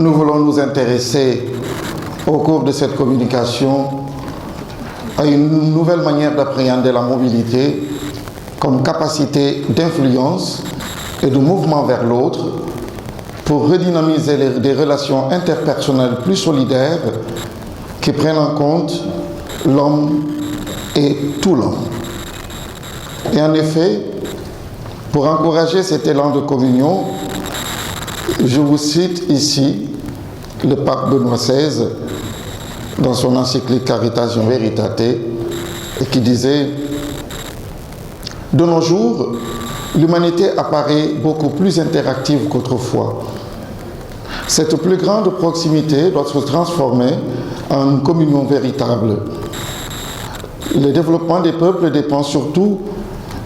Nous voulons nous intéresser au cours de cette communication à une nouvelle manière d'appréhender la mobilité comme capacité d'influence et de mouvement vers l'autre pour redynamiser des relations interpersonnelles plus solidaires qui prennent en compte l'homme et tout l'homme. Et en effet, pour encourager cet élan de communion, je vous cite ici le pape Benoît XVI dans son encyclique Caritas in Veritate, et qui disait: de nos jours, l'humanité apparaît beaucoup plus interactive qu'autrefois. Cette plus grande proximité doit se transformer en une communion véritable. Le développement des peuples dépend surtout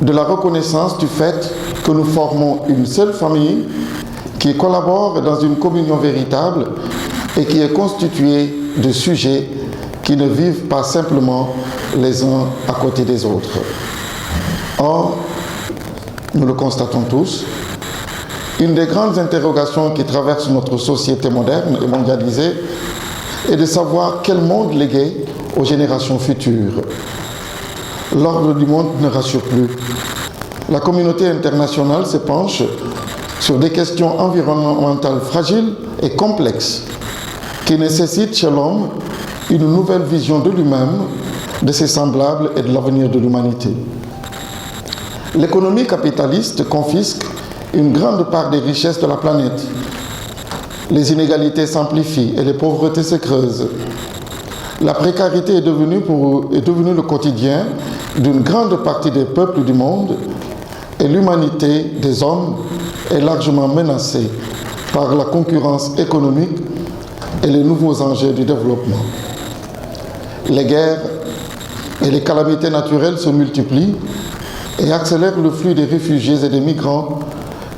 de la reconnaissance du fait que nous formons une seule famille qui collabore dans une communion véritable et qui est constituée de sujets qui ne vivent pas simplement les uns à côté des autres. Or, nous le constatons tous, une des grandes interrogations qui traversent notre société moderne et mondialisée est de savoir quel monde léguer aux générations futures. L'ordre du monde ne rassure plus. La communauté internationale se penche sur des questions environnementales fragiles et complexes qui nécessitent chez l'homme une nouvelle vision de lui-même, de ses semblables et de l'avenir de l'humanité. L'économie capitaliste confisque une grande part des richesses de la planète. Les inégalités s'amplifient et les pauvretés se creusent. La précarité est devenue le quotidien d'une grande partie des peuples du monde et l'humanité des hommes est largement menacée par la concurrence économique et les nouveaux enjeux du développement. Les guerres et les calamités naturelles se multiplient et accélèrent le flux des réfugiés et des migrants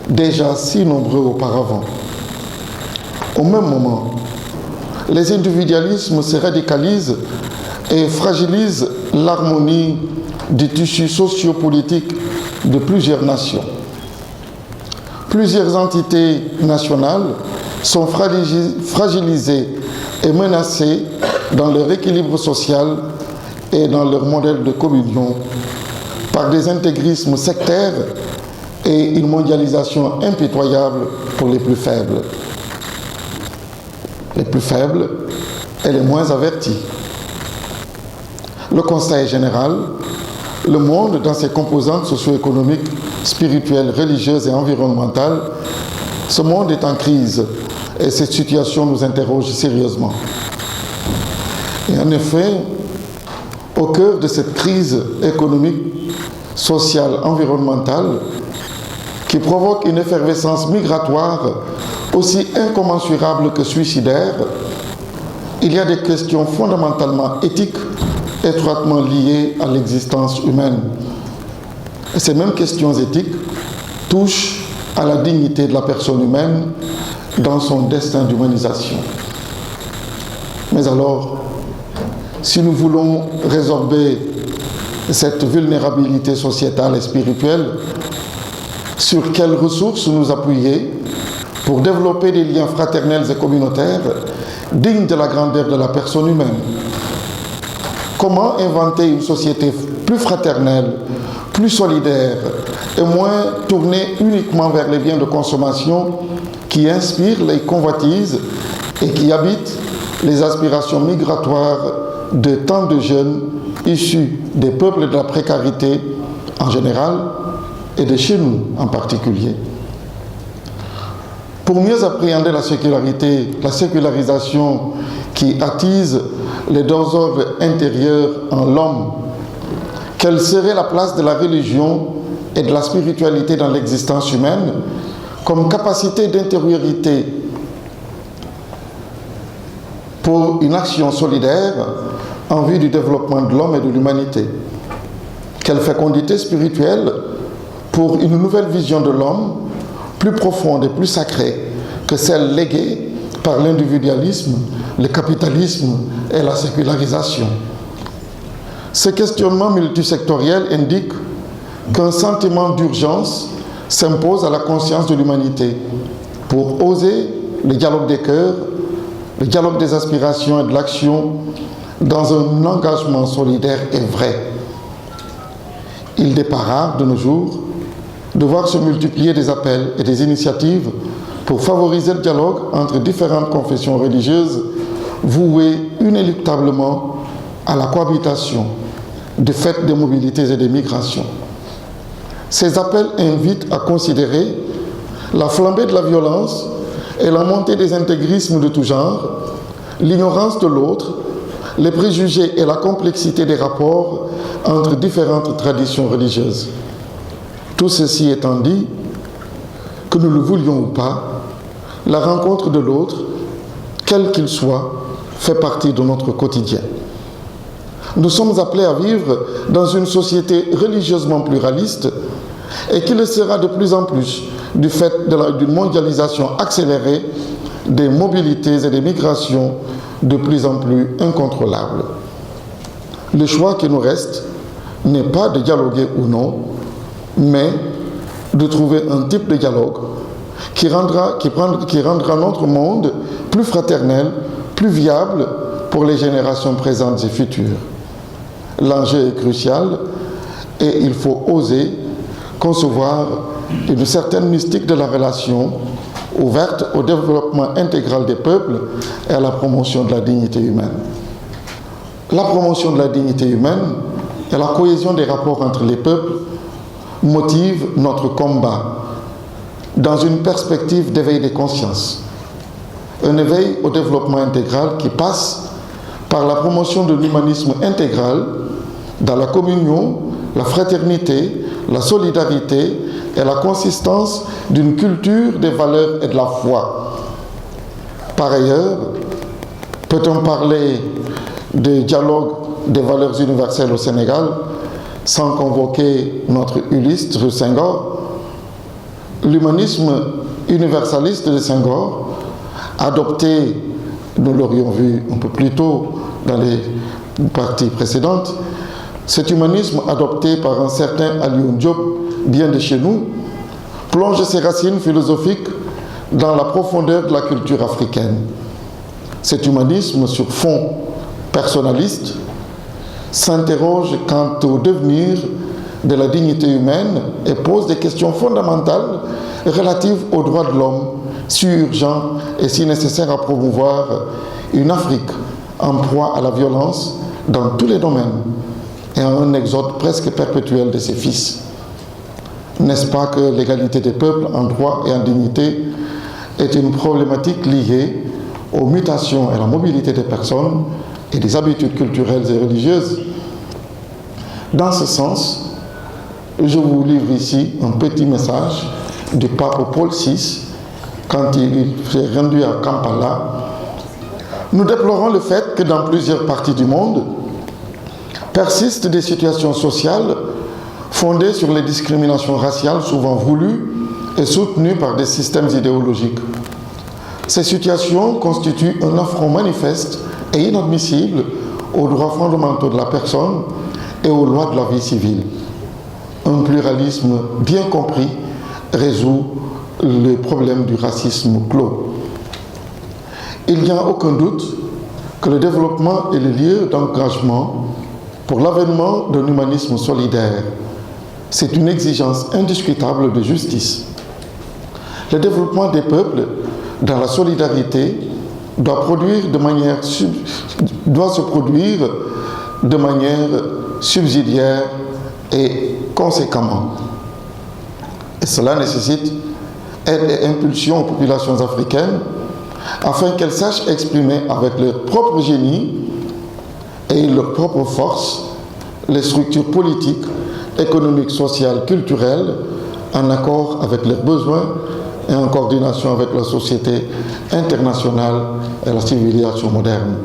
déjà si nombreux auparavant. Au même moment, les individualismes se radicalisent et fragilisent l'harmonie du tissu sociopolitique de plusieurs nations. Plusieurs entités nationales sont fragilisées et menacées dans leur équilibre social et dans leur modèle de communion par des intégrismes sectaires et une mondialisation impitoyable pour les plus faibles. Les plus faibles et les moins avertis. Le constat est général. Le monde, dans ses composantes socio-économiques, spirituelles, religieuses et environnementales, ce monde est en crise et cette situation nous interroge sérieusement. Et en effet, au cœur de cette crise économique, sociale, environnementale, qui provoque une effervescence migratoire aussi incommensurable que suicidaire, il y a des questions fondamentalement éthiques étroitement liées à l'existence humaine. Et ces mêmes questions éthiques touchent à la dignité de la personne humaine dans son destin d'humanisation. Mais alors, si nous voulons résorber cette vulnérabilité sociétale et spirituelle, sur quelles ressources nous appuyer pour développer des liens fraternels et communautaires dignes de la grandeur de la personne humaine? Comment inventer une société plus fraternelle, plus solidaire et moins tournée uniquement vers les biens de consommation qui inspirent les convoitises et qui habitent les aspirations migratoires de tant de jeunes issus des peuples de la précarité en général et de chez nous en particulier? Pour mieux appréhender la sécularisation qui attise les désordres intérieurs en l'homme, quelle serait la place de la religion et de la spiritualité dans l'existence humaine comme capacité d'intériorité pour une action solidaire en vue du développement de l'homme et de l'humanité? Quelle fécondité spirituelle pour une nouvelle vision de l'homme plus profonde et plus sacrée que celle léguée par l'individualisme, le capitalisme et la sécularisation? Ce questionnement multisectoriel indique qu'un sentiment d'urgence s'impose à la conscience de l'humanité pour oser le dialogue des cœurs, le dialogue des aspirations et de l'action dans un engagement solidaire et vrai. Il n'est pas rare de nos jours de voir se multiplier des appels et des initiatives pour favoriser le dialogue entre différentes confessions religieuses vouées inéluctablement à la cohabitation du fait des mobilités et des migrations. Ces appels invitent à considérer la flambée de la violence et la montée des intégrismes de tout genre, l'ignorance de l'autre, les préjugés et la complexité des rapports entre différentes traditions religieuses. Tout ceci étant dit, que nous le voulions ou pas, la rencontre de l'autre, quel qu'il soit, fait partie de notre quotidien. Nous sommes appelés à vivre dans une société religieusement pluraliste et qui le sera de plus en plus du fait d'une mondialisation accélérée, des mobilités et des migrations de plus en plus incontrôlables. Le choix qui nous reste n'est pas de dialoguer ou non, mais de trouver un type de dialogue qui rendra notre monde plus fraternel, plus viable pour les générations présentes et futures. L'enjeu est crucial et il faut oser concevoir une certaine mystique de la relation ouverte au développement intégral des peuples et à la promotion de la dignité humaine. La promotion de la dignité humaine et la cohésion des rapports entre les peuples motivent notre combat dans une perspective d'éveil des consciences. Un éveil au développement intégral qui passe par la promotion de l'humanisme intégral dans la communion, la fraternité, la solidarité et la consistance d'une culture des valeurs et de la foi. Par ailleurs, peut-on parler de dialogue des valeurs universelles au Sénégal sans convoquer notre illustre Senghor? L'humanisme universaliste de Senghor, adopté, nous l'aurions vu un peu plus tôt dans les parties précédentes, cet humanisme adopté par un certain Alioune Diop, bien de chez nous, plonge ses racines philosophiques dans la profondeur de la culture africaine. Cet humanisme sur fond personnaliste s'interroge quant au devenir de la dignité humaine et pose des questions fondamentales relatives aux droits de l'homme, si urgent et si nécessaire à promouvoir une Afrique en proie à la violence dans tous les domaines et à un exode presque perpétuel de ses fils. N'est-ce pas que l'égalité des peuples en droit et en dignité est une problématique liée aux mutations et à la mobilité des personnes et des habitudes culturelles et religieuses? Dans ce sens, je vous livre ici un petit message du pape Paul VI quand il s'est rendu à Kampala. Nous déplorons le fait que dans plusieurs parties du monde persistent des situations sociales fondées sur les discriminations raciales souvent voulues et soutenues par des systèmes idéologiques. Ces situations constituent un affront manifeste et inadmissible aux droits fondamentaux de la personne et aux lois de la vie civile. Un pluralisme bien compris résout le problème du racisme clos. Il n'y a aucun doute que le développement est le lieu d'engagement pour l'avènement d'un humanisme solidaire. C'est une exigence indiscutable de justice. Le développement des peuples dans la solidarité doit se produire de manière subsidiaire et conséquemment. Et cela nécessite aide et impulsion aux populations africaines afin qu'elles sachent exprimer avec leur propre génie et leur propre force les structures politiques, économiques, sociales, culturelles en accord avec leurs besoins et en coordination avec la société internationale et la civilisation moderne.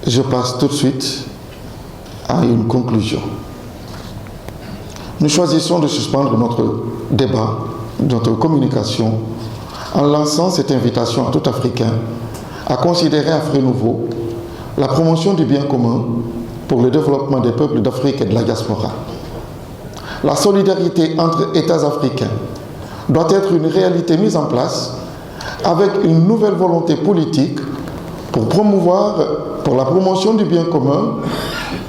Je passe tout de suite à une conclusion. Nous choisissons de suspendre notre débat, notre communication, en lançant cette invitation à tout Africain à considérer à frais nouveau la promotion du bien commun pour le développement des peuples d'Afrique et de la diaspora. La solidarité entre États africains doit être une réalité mise en place avec une nouvelle volonté politique pour la promotion du bien commun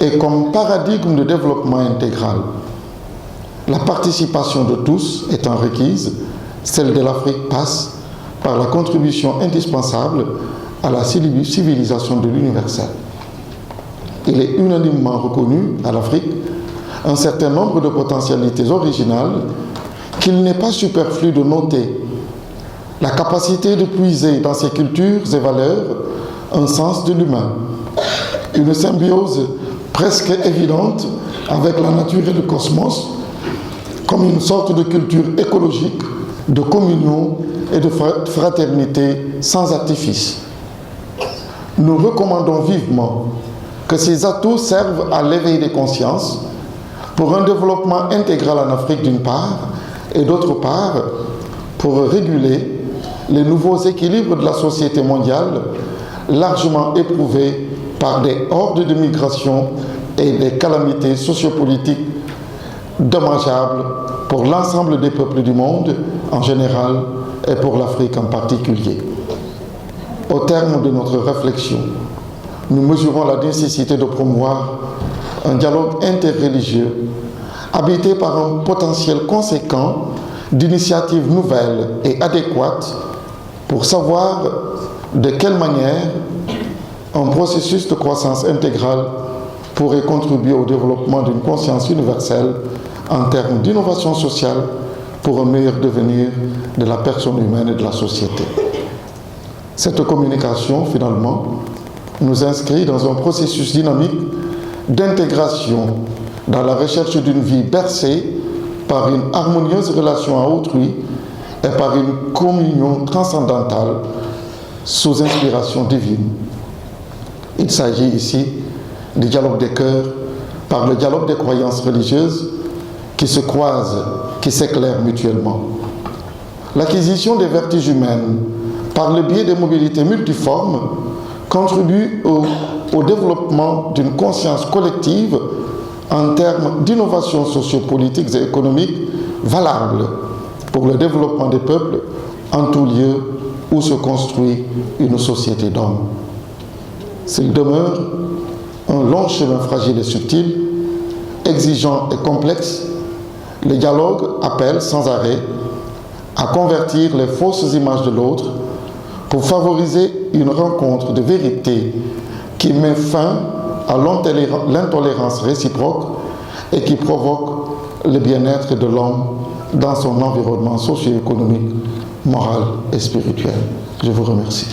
et comme paradigme de développement intégral. La participation de tous étant requise, celle de l'Afrique passe par la contribution indispensable à la civilisation de l'universel. Il est unanimement reconnu à l'Afrique un certain nombre de potentialités originales qu'il n'est pas superflu de noter. La capacité de puiser dans ses cultures et valeurs un sens de l'humain, une symbiose presque évidente avec la nature et le cosmos, comme une sorte de culture écologique, de communion et de fraternité sans artifice. Nous recommandons vivement que ces atouts servent à l'éveil des consciences pour un développement intégral en Afrique d'une part et d'autre part pour réguler les nouveaux équilibres de la société mondiale largement éprouvés par des hordes de migration et des calamités sociopolitiques dommageables pour l'ensemble des peuples du monde en général et pour l'Afrique en particulier. Au terme de notre réflexion, nous mesurons la nécessité de promouvoir un dialogue interreligieux habité par un potentiel conséquent d'initiatives nouvelles et adéquates pour savoir de quelle manière un processus de croissance intégrale pourrait contribuer au développement d'une conscience universelle en termes d'innovation sociale pour un meilleur devenir de la personne humaine et de la société. Cette communication, finalement, nous inscrit dans un processus dynamique d'intégration dans la recherche d'une vie bercée par une harmonieuse relation à autrui et par une communion transcendantale sous inspiration divine. Il s'agit ici du dialogue des cœurs par le dialogue des croyances religieuses qui se croisent, qui s'éclairent mutuellement. L'acquisition des vertus humaines par le biais des mobilités multiformes contribue au développement d'une conscience collective en termes d'innovations sociopolitiques et économiques valables pour le développement des peuples en tout lieu où se construit une société d'hommes. S'il demeure un long chemin fragile et subtil, exigeant et complexe, le dialogue appelle sans arrêt à convertir les fausses images de l'autre pour favoriser une rencontre de vérité qui met fin à l'intolérance réciproque et qui provoque le bien-être de l'homme dans son environnement socio-économique, moral et spirituel. Je vous remercie.